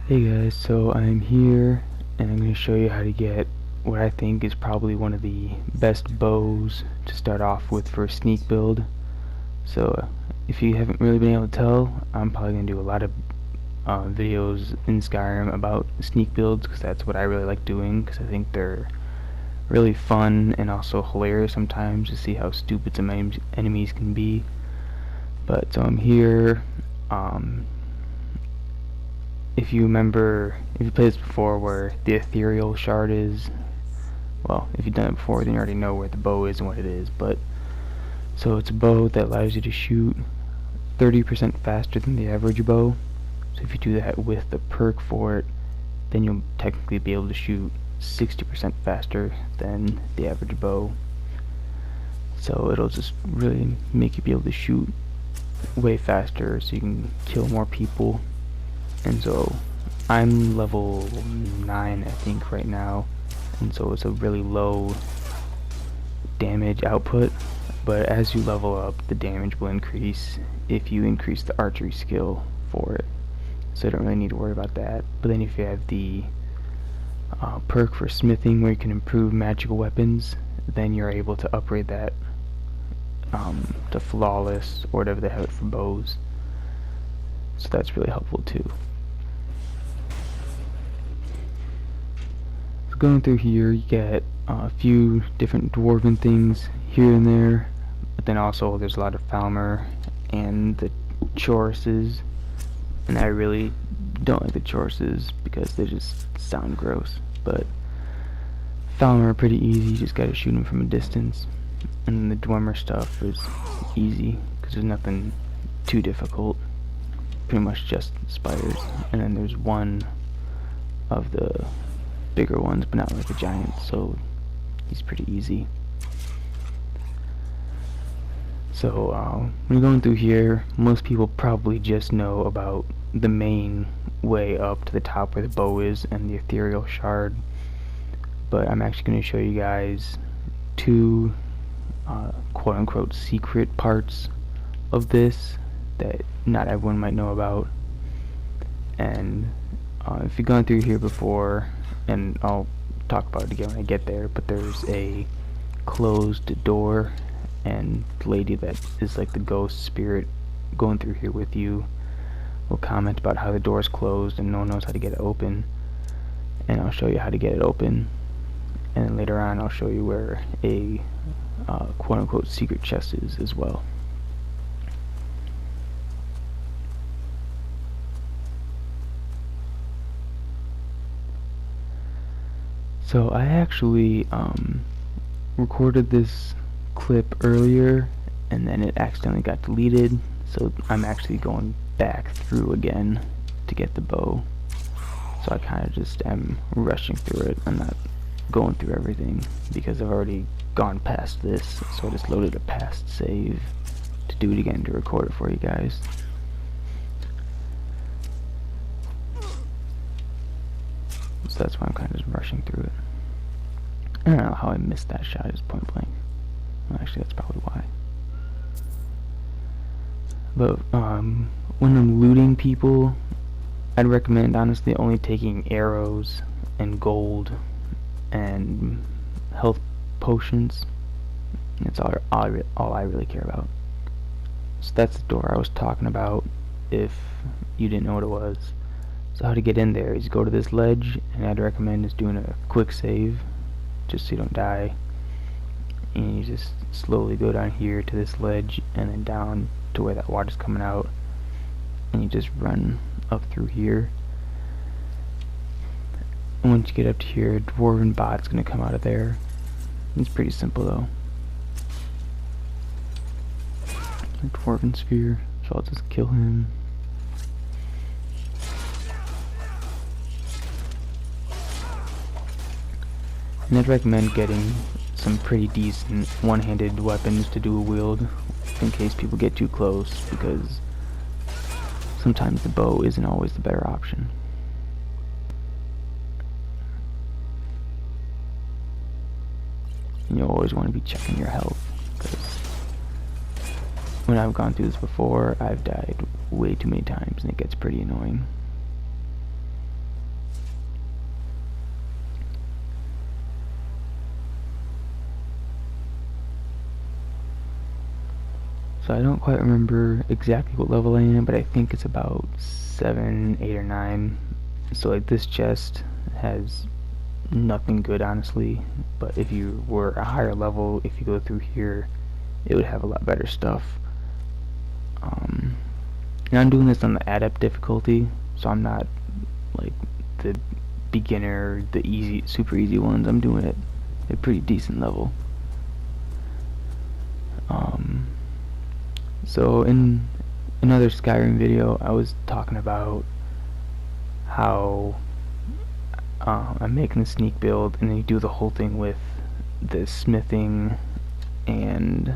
Hey guys, so I'm here and I'm going to show you how to get what I think is probably one of the best bows to start off with for a sneak build. So if you haven't really been able to tell, I'm probably going to do a lot of videos in Skyrim about sneak builds because that's what I really like doing, because I think they're really fun and also hilarious sometimes to see how stupid some enemies can be. But so I'm here. If you remember, if you played this before, where the ethereal shard is, well, if you've done it before, then you already know where the bow is and what it is. But so it's a bow that allows you to shoot 30% faster than the average bow. So if you do that with the perk for it, then you'll technically be able to shoot 60% faster than the average bow. So it'll just really make you be able to shoot way faster, so you can kill more people. And so I'm level 9 I think right now, and so it's a really low damage output, but as you level up the damage will increase if you increase the archery skill for it, so you don't really need to worry about that. But then if you have the perk for smithing where you can improve magical weapons, then you're able to upgrade that to flawless or whatever they have it for bows, so that's really helpful too. Going through here, you get a few different dwarven things here and there, but then also there's a lot of Falmer and the choruses, and I really don't like the choruses because they just sound gross. But Falmer are pretty easy, you just gotta shoot them from a distance, and then the Dwemer stuff is easy because there's nothing too difficult, pretty much just spiders. And then there's one of the bigger ones, but not like a giant, so he's pretty easy. So when you're going through here, most people probably just know about the main way up to the top where the bow is and the ethereal shard, but I'm actually going to show you guys two quote-unquote secret parts of this that not everyone might know about. And if you've gone through here before, and I'll talk about it again when I get there, but there's a closed door, and the lady that is like the ghost spirit going through here with you will comment about how the door is closed and no one knows how to get it open, and I'll show you how to get it open. And then later on I'll show you where a quote-unquote secret chest is as well. So I actually recorded this clip earlier and then it accidentally got deleted, so I'm actually going back through again to get the bow. So I kind of just am rushing through it. I'm not going through everything because I've already gone past this, so I just loaded a past save to do it again to record it for you guys. So that's why I'm kind of just rushing through it. I don't know how I missed that shot, just point blank. Well, actually, that's probably why. But when I'm looting people, I'd recommend honestly only taking arrows and gold and health potions. That's all I really care about. So that's the door I was talking about, if you didn't know what it was. So how to get in there is go to this ledge, and I'd recommend just doing a quick save, just so you don't die. And you just slowly go down here to this ledge, and then down to where that water's coming out, and you just run up through here. And once you get up to here, a dwarven bot's gonna come out of there. It's pretty simple though. A dwarven spear, so I'll just kill him. And I'd recommend getting some pretty decent one-handed weapons to dual wield in case people get too close, because sometimes the bow isn't always the better option. And you'll always want to be checking your health, because when I've gone through this before, I've died way too many times and it gets pretty annoying. So I don't quite remember exactly what level I am, but I think it's about 7, 8, or 9. So like this chest has nothing good, honestly, but if you were a higher level, if you go through here, it would have a lot better stuff. And I'm doing this on the adept difficulty, so I'm not like the beginner, the easy, super easy ones. I'm doing it at a pretty decent level. So in another Skyrim video, I was talking about how I'm making a sneak build, and then you do the whole thing with the smithing and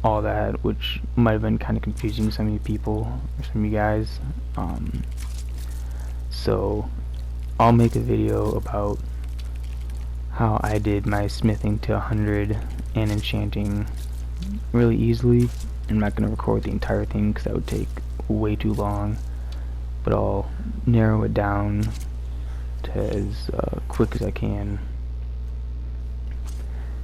all that, which might have been kind of confusing to some of you people or some of you guys. So I'll make a video about how I did my smithing to 100 and enchanting really easily. I'm not going to record the entire thing because that would take way too long, but I'll narrow it down to as quick as I can.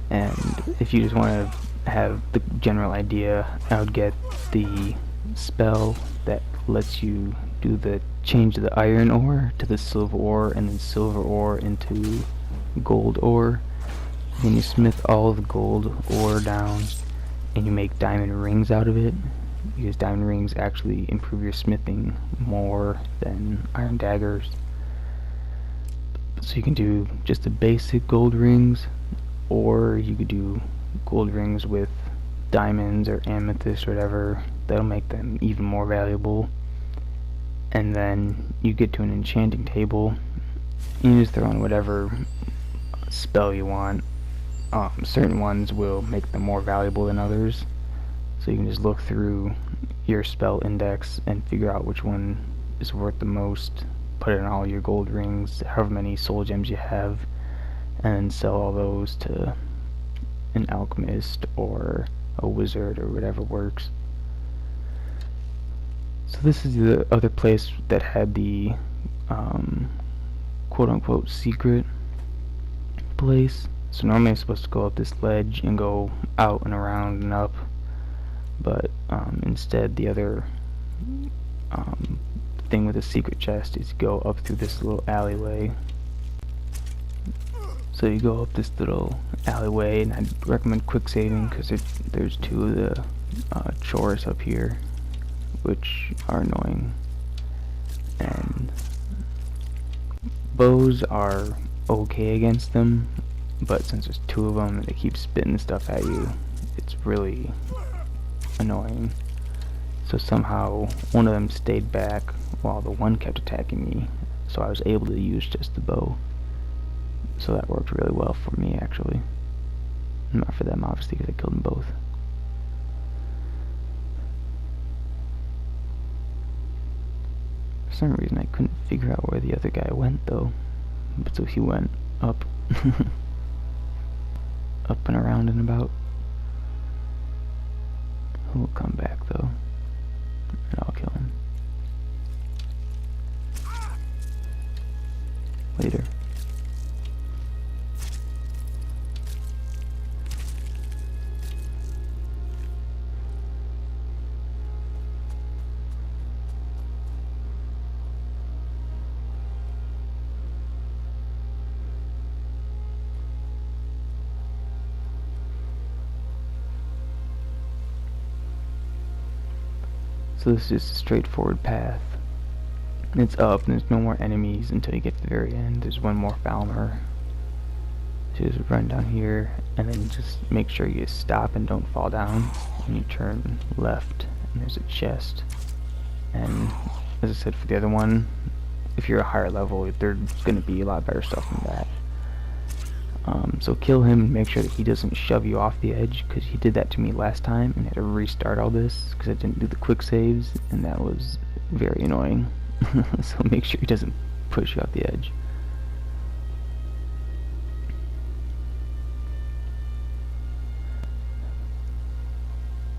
And if you just want to have the general idea, I would get the spell that lets you do the change the iron ore to the silver ore, and then silver ore into gold ore. Then you smith all the gold ore down, and you make diamond rings out of it, because diamond rings actually improve your smithing more than iron daggers. So you can do just the basic gold rings, or you could do gold rings with diamonds or amethyst or whatever. That'll make them even more valuable. And then you get to an enchanting table, and you just throw in whatever spell you want. Certain ones will make them more valuable than others, so you can just look through your spell index and figure out which one is worth the most, put it in all your gold rings, however many soul gems you have, and then sell all those to an alchemist or a wizard or whatever works. So this is the other place that had the quote-unquote secret place. So normally I'm supposed to go up this ledge and go out and around and up, but instead the other thing with the secret chest is go up through this little alleyway. So you go up this little alleyway, and I'd recommend quick saving because there's two of the chores up here, which are annoying. And bows are okay against them, but since there's two of them and they keep spitting stuff at you, it's really annoying. So somehow one of them stayed back while the one kept attacking me, so I was able to use just the bow. So that worked really well for me, actually. Not for them, obviously, because I killed them both. For some reason I couldn't figure out where the other guy went, though. But so he went up. Up and around and about. He'll come back, though, and I'll kill him later. So this is just a straightforward path. It's up, and there's no more enemies until you get to the very end. There's one more Falmer. So just run down here, and then just make sure you stop and don't fall down. And you turn left, and there's a chest. And as I said for the other one, if you're a higher level, there's going to be a lot better stuff than that. So kill him and make sure that he doesn't shove you off the edge, because he did that to me last time and had to restart all this because I didn't do the quick saves, and that was very annoying. So make sure he doesn't push you off the edge.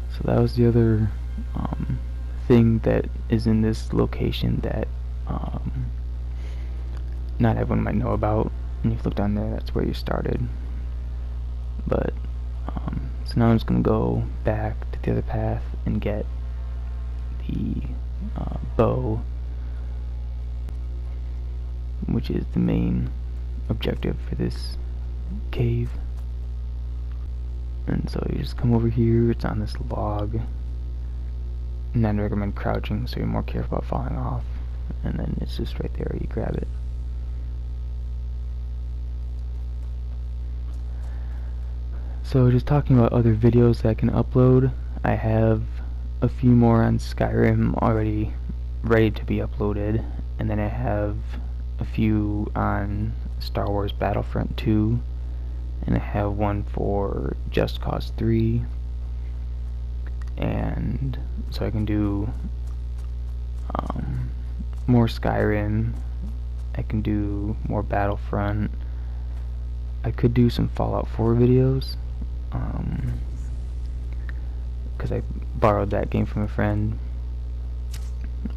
So that was the other thing that is in this location that not everyone might know about. And if you look down there, that's where you started. But so now I'm just gonna go back to the other path and get the bow, which is the main objective for this cave. And so you just come over here, it's on this log, and I'd recommend crouching so you're more careful about falling off, and then it's just right there, you grab it. So just talking about other videos that I can upload, I have a few more on Skyrim already ready to be uploaded, and then I have a few on Star Wars Battlefront 2, and I have one for Just Cause 3, and so I can do more Skyrim, I can do more Battlefront, I could do some Fallout 4 videos, because I borrowed that game from a friend,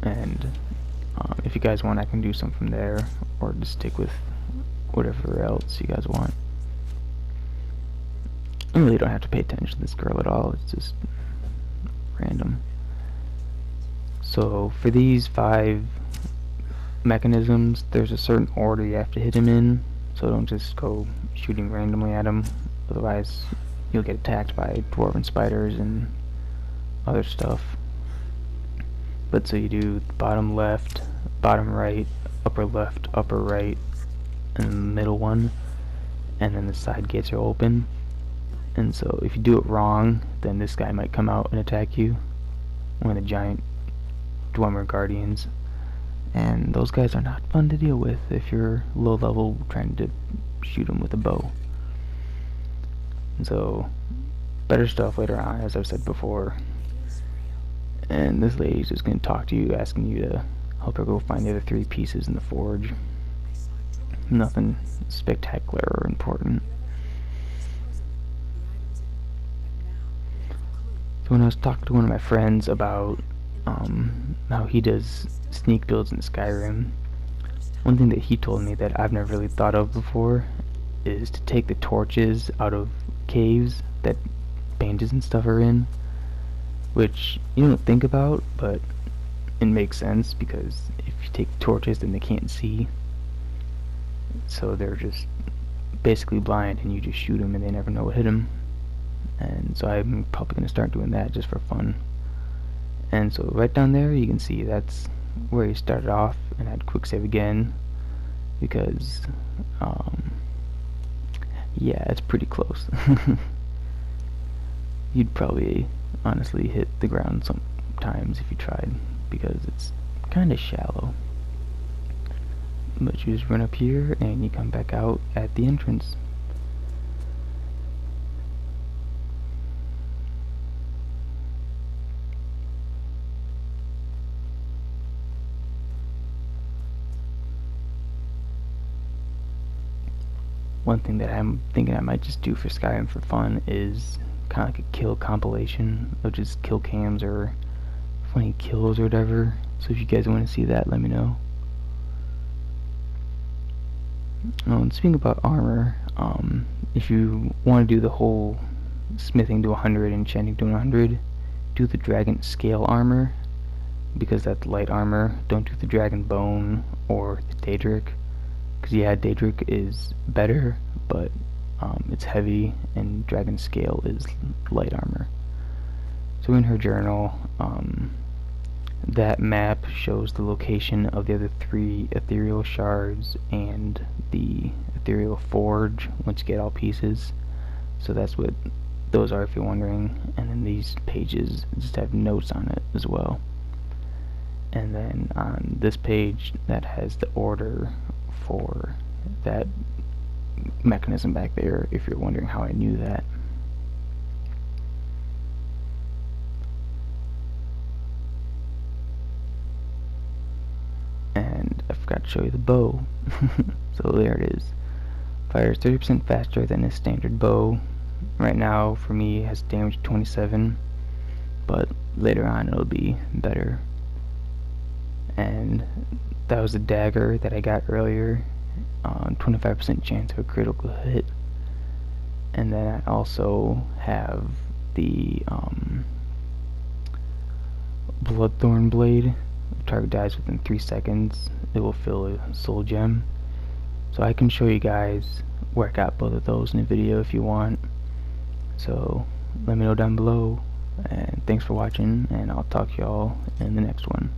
and if you guys want, I can do some from there, or just stick with whatever else you guys want. I really don't have to pay attention to this girl at all, it's just random. So for these 5 mechanisms, there's a certain order you have to hit them in, so don't just go shooting randomly at them, otherwise you'll get attacked by dwarven spiders and other stuff. But so you do bottom left, bottom right, upper left, upper right, and the middle one, and then the side gates are open. And so if you do it wrong, then this guy might come out and attack you, one of the giant Dwemer guardians, and those guys are not fun to deal with if you're low level trying to shoot them with a bow. And so better stuff later on, as I've said before. And this lady's just going to talk to you, asking you to help her go find the other 3 pieces in the forge. Nothing spectacular or important. So when I was talking to one of my friends about how he does sneak builds in Skyrim, one thing that he told me that I've never really thought of before is to take the torches out of caves that bandits and stuff are in, which you don't think about, but it makes sense, because if you take torches then they can't see, so they're just basically blind and you just shoot them and they never know what hit them. And so I'm probably going to start doing that just for fun. And so right down there you can see that's where he started off, and I'd quick save again because yeah, it's pretty close. You'd probably honestly hit the ground sometimes if you tried, because it's kinda shallow. But you just run up here and you come back out at the entrance. One thing that I'm thinking I might just do for Skyrim for fun is kind of like a kill compilation of just kill cams or funny kills or whatever. So if you guys want to see that, let me know. Oh, and speaking about armor, if you want to do the whole smithing to 100 and enchanting to 100, do the dragon scale armor, because that's light armor. Don't do the dragon bone or the Daedric, because yeah, Daedric is better, but it's heavy, and dragon scale is light armor. So in her journal, that map shows the location of the other 3 ethereal shards and the ethereal forge once you get all pieces. So that's what those are if you're wondering. And then these pages just have notes on it as well. And then on this page that has the order for that mechanism back there, if you're wondering how I knew that. And I forgot to show you the bow. So there it is. Fires 30% faster than a standard bow. Right now for me it has damage 27, but later on it'll be better. And that was the dagger that I got earlier, 25% chance of a critical hit. And then I also have the Bloodthorn blade. If target dies within 3 seconds, it will fill a soul gem. So I can show you guys where I got both of those in a video if you want. So let me know down below, and thanks for watching, and I'll talk to y'all in the next one.